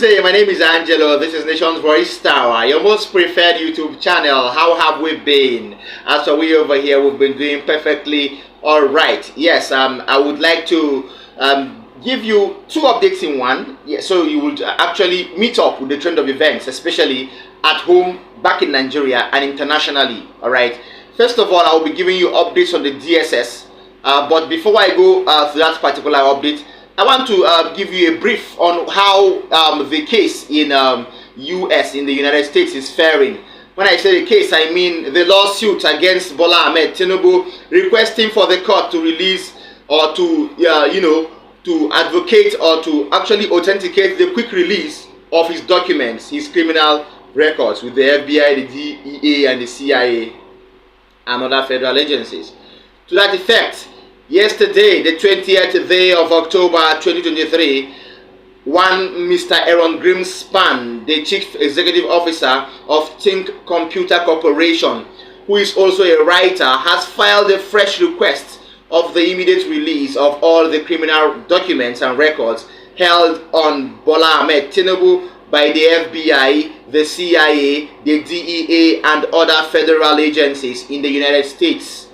day, my name is Angelo. This is Nation's Voice Tower, your most preferred YouTube channel. How have we been? As for we over here, we've been doing perfectly all right. Yes, I would like to give you two updates in one. Yeah, so you would actually meet up with the trend of events, especially at home, back in Nigeria, and internationally. All right. First of all, I will be giving you updates on the DSS. But before I go to that particular update, I want to give you a brief on how the case in US, in the United States, is faring. When I say the case, I mean the lawsuit against Bola Ahmed Tinubu, requesting for the court to release or to, to advocate or to actually authenticate the quick release of his documents, his criminal records with the FBI, the DEA, and the CIA, and other federal agencies. To that effect, yesterday, the 20th day of October 2023, one Mr. Aaron Greenspan, the Chief Executive Officer of Think Computer Corporation, who is also a writer, has filed a fresh request of the immediate release of all the criminal documents and records held on Bola Ahmed Tinubu by the FBI, the CIA, the DEA, and other federal agencies in the United States.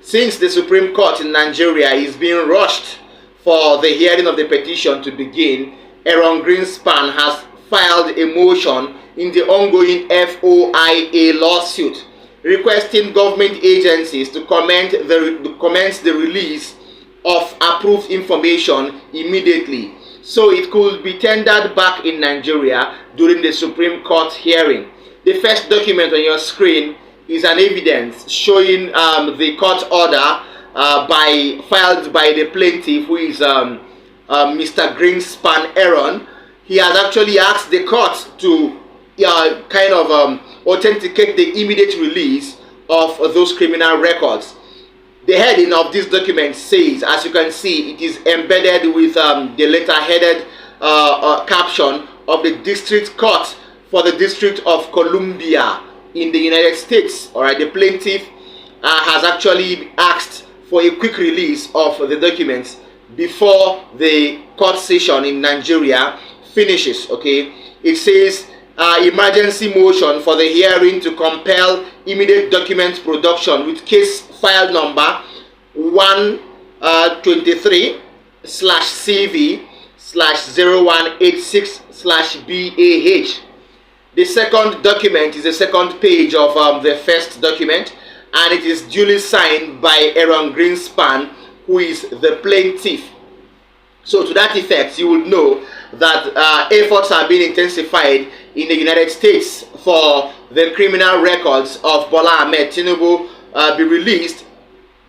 Since the Supreme Court in Nigeria is being rushed for the hearing of the petition to begin, Aaron Greenspan has filed a motion in the ongoing FOIA lawsuit requesting government agencies to commence the release of approved information immediately, so it could be tendered back in Nigeria during the Supreme Court hearing. The first document on your screen is an evidence showing the court order filed by the plaintiff, who is Mr. Greenspan Aaron. He has actually asked the court to authenticate the immediate release of those criminal records. The heading of this document says, as you can see, it is embedded with the letter-headed caption of the District Court for the District of Columbia in the United States. All right, the plaintiff has actually asked for a quick release of the documents before the court session in Nigeria finishes. Okay, it says emergency motion for the hearing to compel immediate document production with case file number 123/CV/0186/BAH. The second document is the second page of the first document, and it is duly signed by Aaron Greenspan, who is the plaintiff. So to that effect, you will know that efforts are being intensified in the United States for the criminal records of Bola Ahmed Tinubu be released,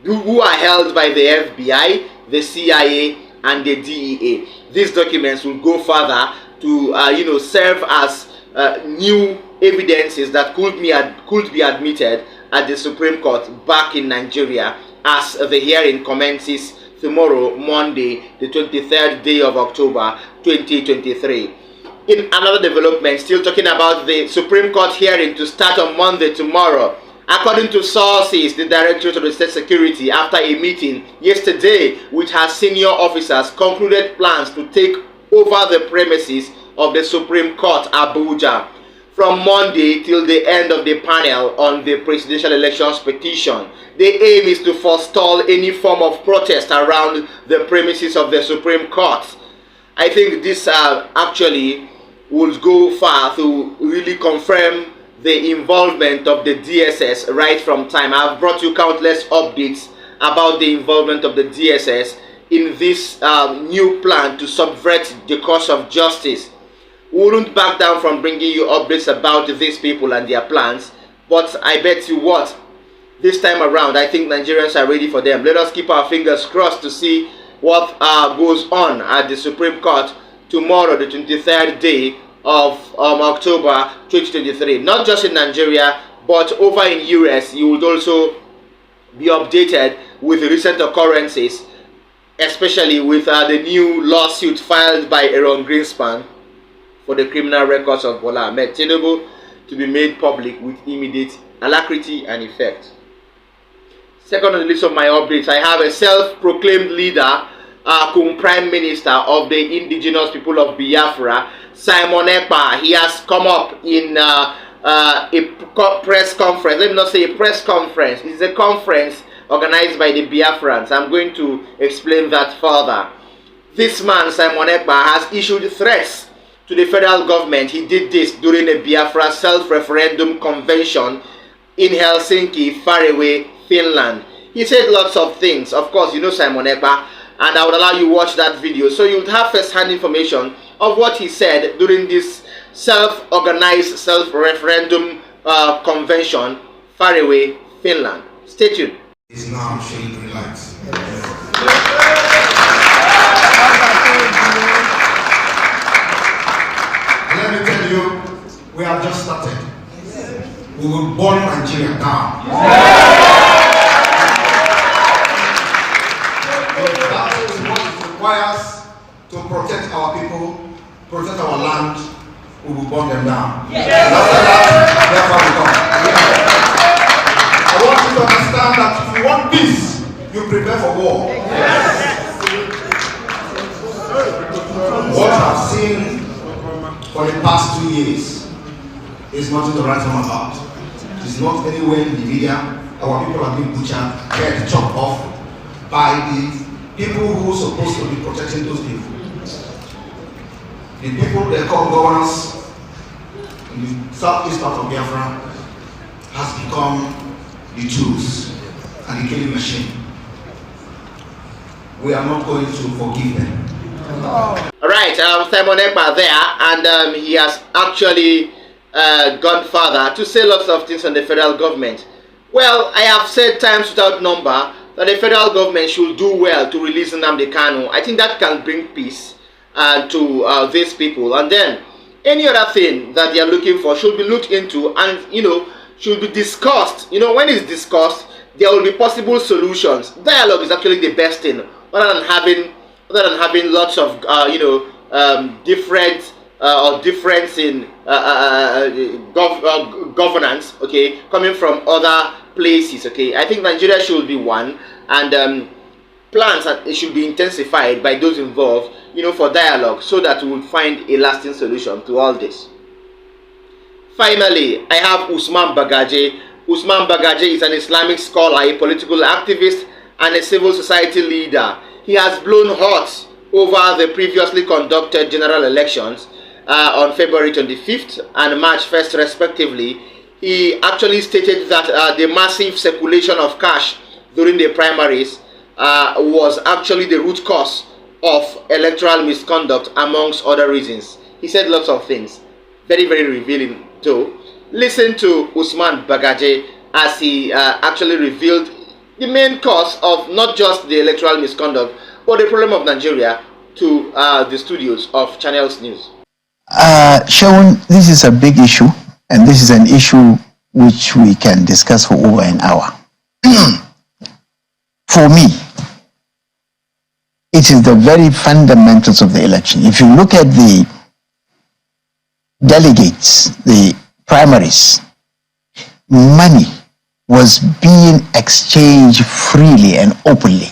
who are held by the FBI, the CIA, and the DEA. These documents will go further to serve as new evidences that could be admitted at the Supreme Court back in Nigeria as the hearing commences tomorrow, Monday, the 23rd day of October 2023. In another development, still talking about the Supreme Court hearing to start on Monday, tomorrow. According to sources, the Directorate of the State Security, after a meeting yesterday with her senior officers, concluded plans to take over the premises of the Supreme Court, Abuja, from Monday till the end of the panel on the presidential elections petition. The aim is to forestall any form of protest around the premises of the Supreme Court. I think this actually would go far to really confirm the involvement of the DSS right from time. I've brought you countless updates about the involvement of the DSS in this new plan to subvert the course of justice. We wouldn't back down from bringing you updates about these people and their plans, but I bet you what, this time around, I think Nigerians are ready for them. Let us keep our fingers crossed to see what goes on at the Supreme Court tomorrow, the 23rd day of October 2023. Not just in Nigeria, but over in US, you would also be updated with recent occurrences, especially with the new lawsuit filed by Aaron Greenspan for the criminal records of Bola Ahmed Tinubu to be made public with immediate alacrity and effect. Second on the list of my updates, I have a self-proclaimed leader, Prime Minister of the indigenous people of Biafra, Simon Ekpa, he has come up in a press conference. Let me not say a press conference. It's a conference organized by the Biafrans. I'm going to explain that further. This man, Simon Ekpa, has issued threats to the federal government. He did this during a Biafra self-referendum convention in Helsinki, far away, Finland. He said lots of things. Of course, you know Simon Ekpa, and I would allow you to watch that video so you would have first-hand information of what he said during this self-organized self-referendum convention, far away, Finland. Stay tuned. It's now showing green lights. Let me tell you, we have just started. We will burn Nigeria down. That is what it requires to protect our people, protect our land. We will burn them down. After that, therefore we come. I want you to understand that if you want peace, you prepare for war. What I've seen for the past 2 years is nothing to write home about. It's not anywhere in the media. Our people have been butchered, head chopped off by the people who are supposed to be protecting those people. The people they call governors in the southeast part of Biafra has become the tools and the killing machine. We are not going to forgive them. Alright, Simon Ekpa there, and he has actually gone further to say lots of things on the federal government. Well, I have said times without number that the federal government should do well to release Nnamdi Kanu. I think that can bring peace to these people, and then any other thing that they are looking for should be looked into and, you know, should be discussed. You know, when it's discussed, there will be possible solutions. Dialogue is actually the best thing, rather than having lots of different or difference in governance, okay, coming from other places, okay. I think Nigeria should be one, and plans that it should be intensified by those involved, you know, for dialogue, so that we will find a lasting solution to all this. Finally, I have Usman Bagaje. Usman Bagaje is an Islamic scholar, a political activist, and a civil society leader. He has blown hot over the previously conducted general elections on February 25th and March 1st respectively. He actually stated that the massive circulation of cash during the primaries was actually the root cause of electoral misconduct, amongst other reasons. He said lots of things, very, very revealing too. Listen to Usman Bagaje as he actually revealed the main cause of not just the electoral misconduct, but the problem of Nigeria to the studios of Channels News. Shaun, this is a big issue, and this is an issue which we can discuss for over an hour. For me, it is the very fundamentals of the election. If you look at the delegates, the primaries, money was being exchanged freely and openly.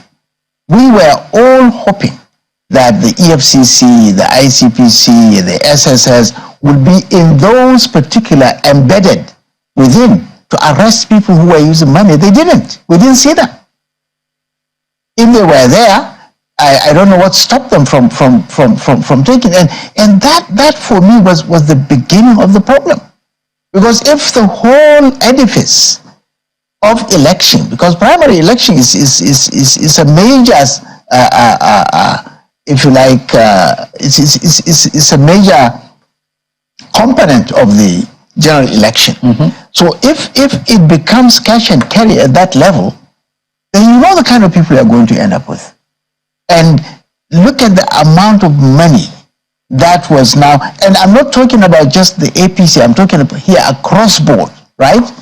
We were all hoping that the EFCC, the ICPC, the SSS would be in those particular embedded within to arrest people who were using money. They didn't. We didn't see them. If they were there, I don't know what stopped them from taking. And that for me was the beginning of the problem. Because if the whole edifice of election, because primary election is a major, if you like, it's a major component of the general election. So if it becomes cash and carry at that level, then you know the kind of people you're going to end up with. And look at the amount of money that was now, and I'm not talking about just the APC, I'm talking about here across board, right?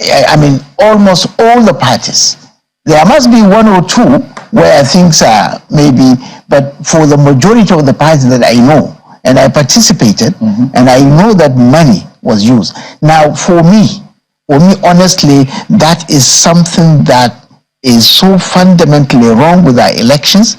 I mean, almost all the parties. There must be one or two where things are maybe, but for the majority of the parties that I know, and I participated, and I know that money was used. Now, for me, honestly, that is something that is so fundamentally wrong with our elections,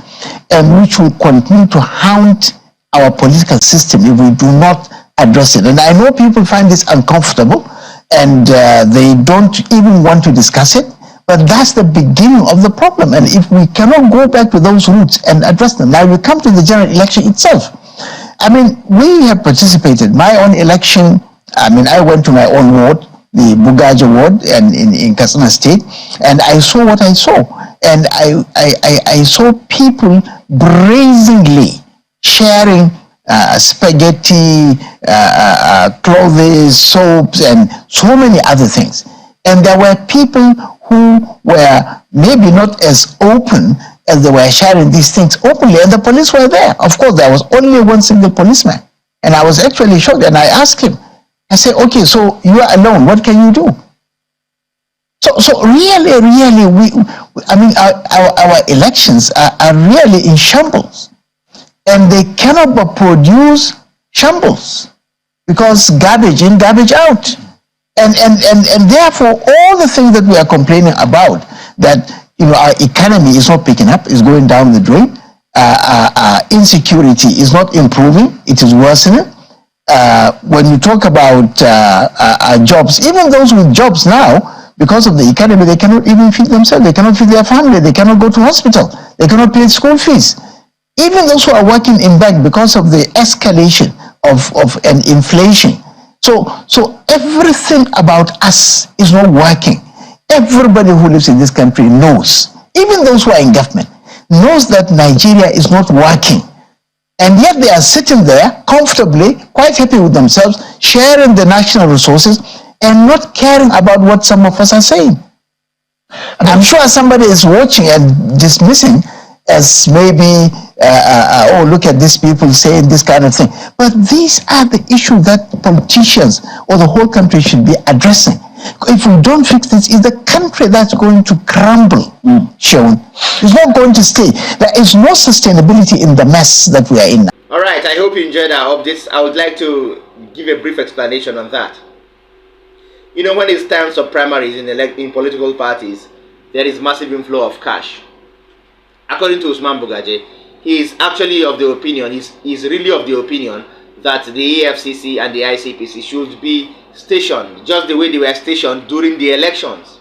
and which will continue to haunt our political system if we do not address it. And I know people find this uncomfortable and they don't even want to discuss it, but that's the beginning of the problem. And if we cannot go back to those roots and address them, now we come to the general election itself. I mean, we have participated. My own election, I mean, I went to my own ward, the Bugaja ward and in Katsina State, and I saw what I saw. And I saw people brazenly sharing spaghetti, clothes, soaps, and so many other things. And there were people who were maybe not as open as they were sharing these things openly, and the police were there. Of course, there was only one single policeman. And I was actually shocked, and I asked him, I said, okay, so you are alone, what can you do? So really, I mean, our elections are really in shambles. And they cannot but produce shambles because garbage in, garbage out. And therefore, all the things that we are complaining about, that our economy is not picking up, is going down the drain, insecurity is not improving, it is worsening. When you talk about jobs, even those with jobs now, because of the economy, they cannot even feed themselves, they cannot feed their family, they cannot go to hospital, they cannot pay school fees. Even those who are working in bank, because of the escalation of an inflation. So everything about us is not working. Everybody who lives in this country knows, even those who are in government, knows that Nigeria is not working. And yet they are sitting there comfortably, quite happy with themselves, sharing the national resources and not caring about what some of us are saying. I'm sure somebody is watching and dismissing as maybe, oh, look at these people saying this kind of thing. But these are the issues that politicians or the whole country should be addressing. If we don't fix this, it's the country that's going to crumble, Sean. It's not going to stay. There is no sustainability in the mess that we are in now. All right, I hope you enjoyed our updates. I would like to give a brief explanation on that. When it's times of primaries in political parties, there is massive inflow of cash. According to Usman Bugaje, he is actually of the opinion, he's really of the opinion that the EFCC and the ICPC should be stationed just the way they were stationed during the elections.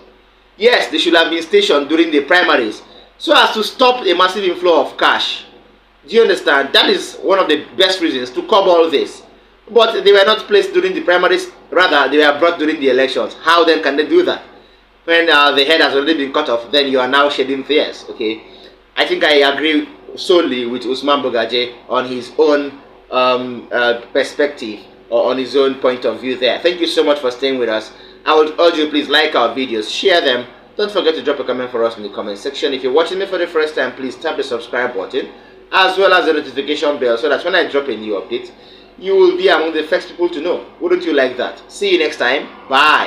Yes, they should have been stationed during the primaries so as to stop a massive inflow of cash. Do you understand? That is one of the best reasons to curb all this. But they were not placed during the primaries, rather they were brought during the elections. How then can they do that? When the head has already been cut off, then you are now shedding tears, okay? I think I agree solely with Usman Bugaje on his own perspective or on his own point of view there. Thank you so much for staying with us. I would urge you, please like our videos, share them. Don't forget to drop a comment for us in the comment section. If you're watching me for the first time, please tap the subscribe button as well as the notification bell so that when I drop a new update, you will be among the first people to know. Wouldn't you like that? See you next time. Bye.